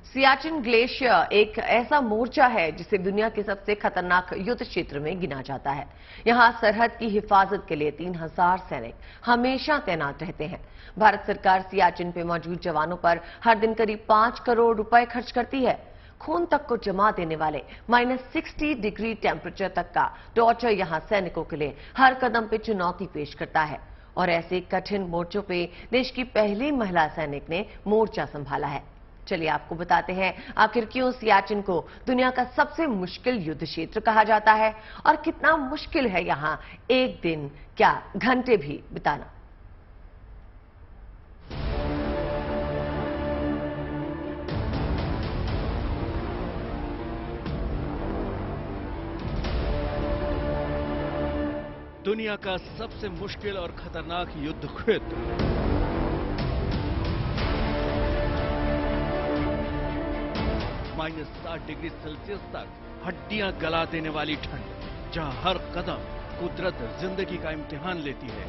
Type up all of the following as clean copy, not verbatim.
Siachen glacier एक ऐसा मोर्चा है जिसे दुनिया के सबसे खतरनाक युद्ध क्षेत्र में गिना जाता है। यहां सरहद की हिफाजत के लिए 3000 सैनिक हमेशा तैनात रहते हैं। भारत सरकार सियाचिन पे मौजूद जवानों पर हर दिन करीब 5 करोड़ रुपए खर्च करती है। खून तक को जमा देने वाले -60 डिग्री टेम्परेचर तक का टॉर्चर यहां सैनिकों के लिए हर कदम पे चुनौती पेश करता है और ऐसे कठिन मोर्चों पे देश की पहली महिला सैनिक ने मोर्चा संभाला है। चलिए आपको बताते हैं आखिर क्यों सियाचिन को दुनिया का सबसे मुश्किल युद्ध क्षेत्र कहा जाता है और कितना मुश्किल है यहां एक दिन क्या घंटे भी बिताना। दुनिया का सबसे मुश्किल और खतरनाक युद्ध क्षेत्र -60 डिग्री सेल्सियस तक हड्डियां गला देने वाली ठंड, जहां हर कदम कुदरत जिंदगी का इम्तिहान लेती है।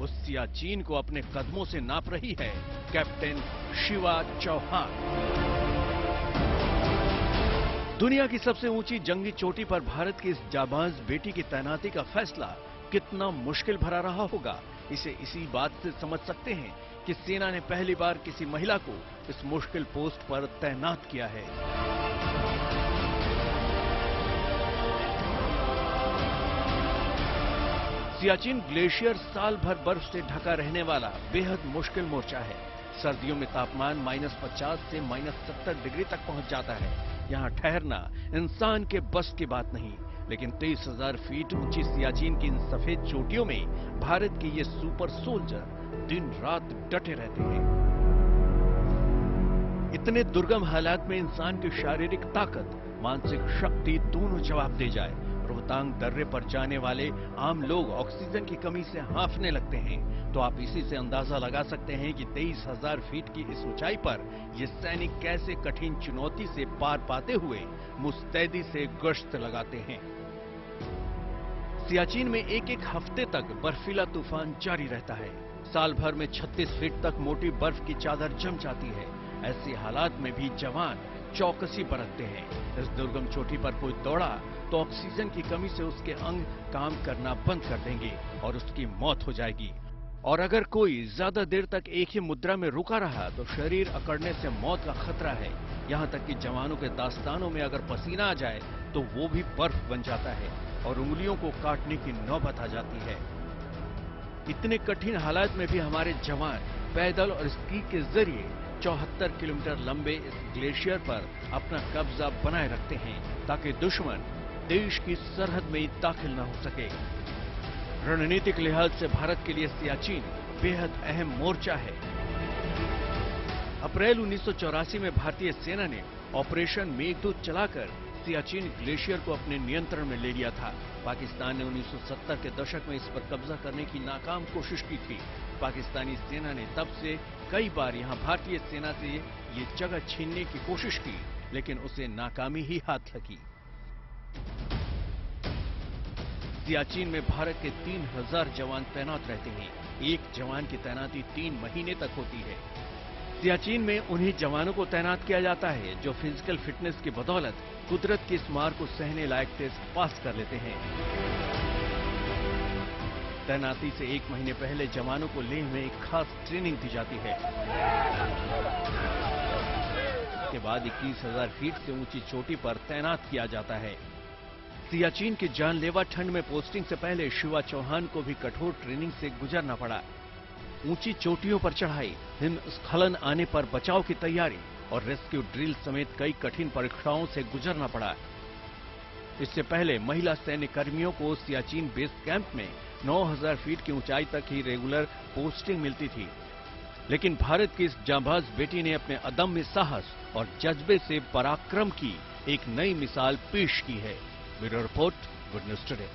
उस सियाचिन को अपने कदमों से नाप रही है कैप्टन शिवा चौहान। दुनिया की सबसे ऊंची जंगी चोटी पर भारत की इस जाबाज बेटी की तैनाती का फैसला कितना मुश्किल भरा रहा होगा, इसे इसी बात से समझ सकते हैं कि सेना ने पहली बार किसी महिला को इस मुश्किल पोस्ट पर तैनात किया है। सियाचिन ग्लेशियर साल भर बर्फ से ढका रहने वाला बेहद मुश्किल मोर्चा है। सर्दियों में तापमान -50 से -70 डिग्री तक पहुंच जाता है। यहाँ ठहरना इंसान के बस की बात नहीं, लेकिन 23,000 फीट ऊंची सियाचिन की इन सफेद चोटियों में भारत के ये सुपर सोल्जर दिन रात डटे रहते हैं। इतने दुर्गम हालात में इंसान की शारीरिक ताकत, मानसिक शक्ति दोनों जवाब दे जाए। रोहतांग दर्रे पर जाने वाले आम लोग ऑक्सीजन की कमी से हांफने लगते हैं, तो आप इसी से अंदाजा लगा सकते हैं कि 23,000 फीट की इस ऊंचाई पर ये सैनिक कैसे कठिन चुनौती से पार पाते हुए मुस्तैदी से गश्त लगाते हैं। सियाचिन में एक हफ्ते तक बर्फीला तूफान जारी रहता है। साल भर में 36 फीट तक मोटी बर्फ की चादर जम जाती है। ऐसे हालात में भी जवान चौकसी बरतते हैं। इस दुर्गम चोटी पर कोई दौड़ा तो ऑक्सीजन की कमी से उसके अंग काम करना बंद कर देंगे और उसकी मौत हो जाएगी। और अगर कोई ज्यादा देर तक एक ही मुद्रा में रुका रहा तो शरीर अकड़ने से मौत का खतरा है। यहाँ तक कि जवानों के दास्तानों में अगर पसीना आ जाए तो वो भी बर्फ बन जाता है और उंगलियों को काटने की नौबत आ जाती है। इतने कठिन हालात में भी हमारे जवान पैदल और स्की के जरिए 74 किलोमीटर लंबे इस ग्लेशियर पर अपना कब्जा बनाए रखते हैं ताकि दुश्मन देश की सरहद में दाखिल न हो सके। रणनीतिक लिहाज से भारत के लिए सियाचिन बेहद अहम मोर्चा है। अप्रैल 1984 में भारतीय सेना ने ऑपरेशन मेघदूत चलाकर सियाचिन ग्लेशियर को अपने नियंत्रण में ले लिया था। पाकिस्तान ने 1970 के दशक में इस पर कब्जा करने की नाकाम कोशिश की थी। पाकिस्तानी सेना ने तब से कई बार यहां भारतीय सेना से ये जगह छीनने की कोशिश की, लेकिन उसे नाकामी ही हाथ लगी। सियाचिन में भारत के 3000 जवान तैनात रहते हैं। एक जवान की तैनाती 3 महीने तक होती है। सियाचिन में उन्हीं जवानों को तैनात किया जाता है जो फिजिकल फिटनेस की बदौलत कुदरत की इस मार को सहने लायक टेस्ट पास कर लेते हैं। तैनाती से 1 महीने पहले जवानों को लेह में एक खास ट्रेनिंग दी जाती है। इसके बाद 21,000 फीट से ऊंची चोटी पर तैनात किया जाता है। सियाचिन की जानलेवा ठंड में पोस्टिंग से पहले शिवा चौहान को भी कठोर ट्रेनिंग से गुजरना पड़ा। ऊंची चोटियों पर चढ़ाई, हिमस्खलन आने पर बचाव की तैयारी और रेस्क्यू ड्रिल समेत कई कठिन परीक्षाओं से गुजरना पड़ा। इससे पहले महिला सैन्य कर्मियों को सियाचिन बेस कैंप में 9,000 फीट की ऊंचाई तक ही रेगुलर पोस्टिंग मिलती थी, लेकिन भारत की इस जांबाज बेटी ने अपने अदम्य साहस और जज्बे से पराक्रम की एक नई मिसाल पेश की है। Bureau report, good news today.